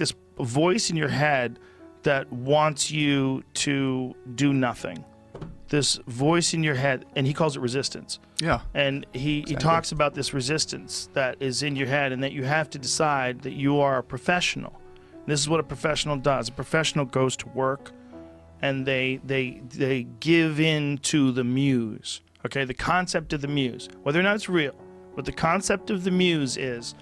this voice in your head that wants you to do nothing. This voice in your head, and he calls it resistance. Yeah. And he talks about this resistance that is in your head, and that you have to decide that you are a professional. This is what a professional does. A professional goes to work, and they give in to the muse. Okay, the concept of the muse, whether or not it's real, but the concept of the muse is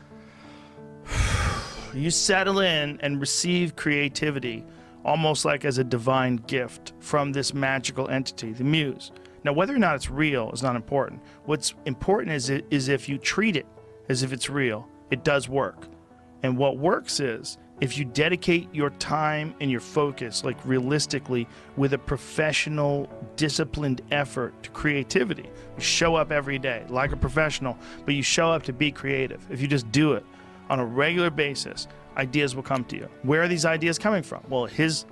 you settle in and receive creativity almost like as a divine gift from this magical entity, the muse. Now, whether or not it's real is not important. What's important is if you treat it as if it's real, it does work. And what works is if you dedicate your time and your focus, like realistically, with a professional, disciplined effort to creativity. You show up every day like a professional, but you show up to be creative. If you just do it on a regular basis, ideas will come to you. Where are these ideas coming from? Well, his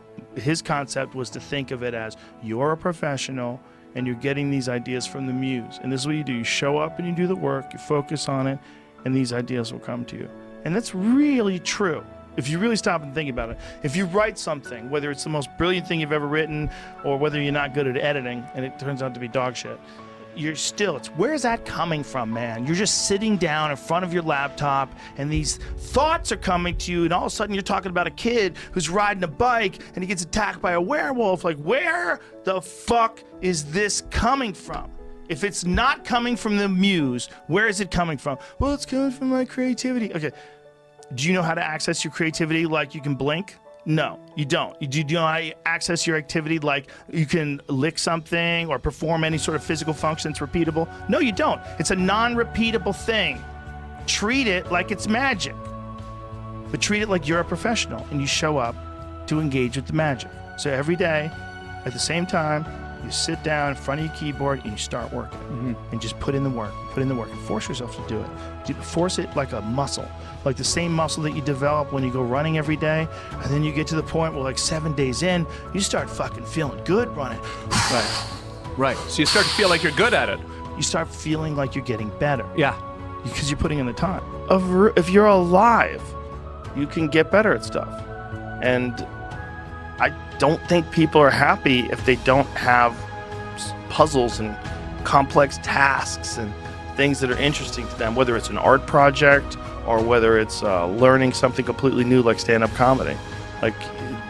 concept was to think of it as you're a professional and you're getting these ideas from the muse. And this is what you do. You show up and you do the work, you focus on it, and these ideas will come to you. And that's really true. If you really stop and think about it, if you write something, whether it's the most brilliant thing you've ever written or whether you're not good at editing and it turns out to be dog shit, where's that coming from, man? You're just sitting down in front of your laptop and these thoughts are coming to you, and all of a sudden you're talking about a kid who's riding a bike and he gets attacked by a werewolf. Like, where the fuck is this coming from? If it's not coming from the muse, where is it coming from? Well, it's coming from my creativity. Okay. Do you know how to access your creativity like you can blink? No, you don't. Do you know how to access your activity like you can lick something or perform any sort of physical function that's repeatable? No, you don't. It's a non-repeatable thing. Treat it like it's magic. But treat it like you're a professional and you show up to engage with the magic. So every day, at the same time, you sit down in front of your keyboard and you start working. And just put in the work, and force yourself to do it. Force it like a muscle, like the same muscle that you develop when you go running every day. And then you get to the point where like 7 days in, you start fucking feeling good running. Right. So you start to feel like you're good at it. You start feeling like you're getting better. Yeah. Because you're putting in the time. If you're alive, you can get better at stuff. And I don't think people are happy if they don't have puzzles and complex tasks and things that are interesting to them, whether it's an art project or whether it's learning something completely new like stand-up comedy. Like,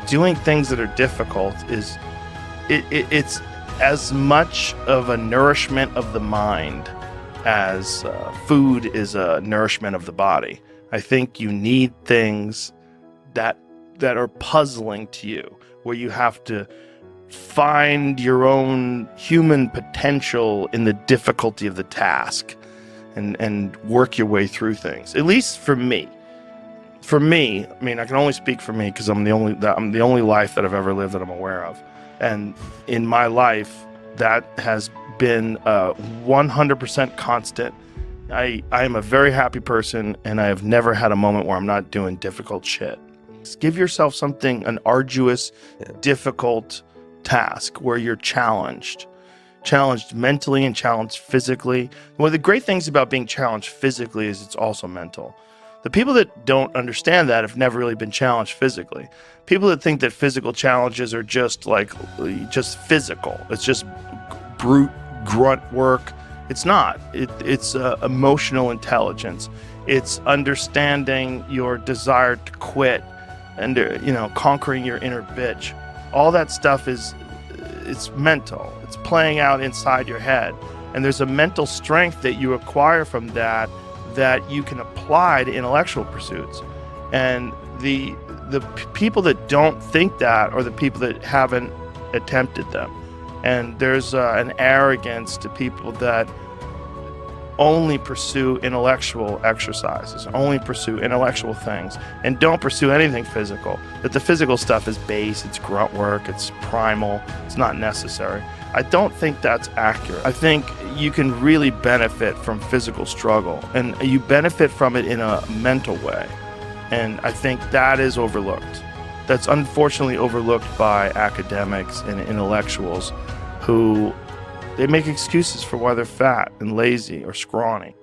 doing things that are difficult it's as much of a nourishment of the mind as food is a nourishment of the body. I think you need things that are puzzling to you, where you have to find your own human potential in the difficulty of the task and work your way through things. At least for me. For me, I mean, I can only speak for me because I'm the only life that I've ever lived that I'm aware of. And in my life, that has been 100% constant. I am a very happy person, and I have never had a moment where I'm not doing difficult shit. Give yourself an arduous, difficult task where you're challenged mentally and challenged physically. One of the great things about being challenged physically is it's also mental. The people that don't understand that have never really been challenged physically. People that think that physical challenges are just physical. It's just brute grunt work. It's not. It's emotional intelligence. It's understanding your desire to quit and conquering your inner bitch. All that stuff it's mental. It's playing out inside your head. And there's a mental strength that you acquire from that you can apply to intellectual pursuits. And the people that don't think that are the people that haven't attempted them. And there's an arrogance to people that only pursue intellectual exercises, only pursue intellectual things, and don't pursue anything physical. That the physical stuff is base, it's grunt work, it's primal, it's not necessary. I don't think that's accurate. I think you can really benefit from physical struggle, and you benefit from it in a mental way. And I think that is overlooked. That's unfortunately overlooked by academics and intellectuals who they make excuses for why they're fat and lazy or scrawny.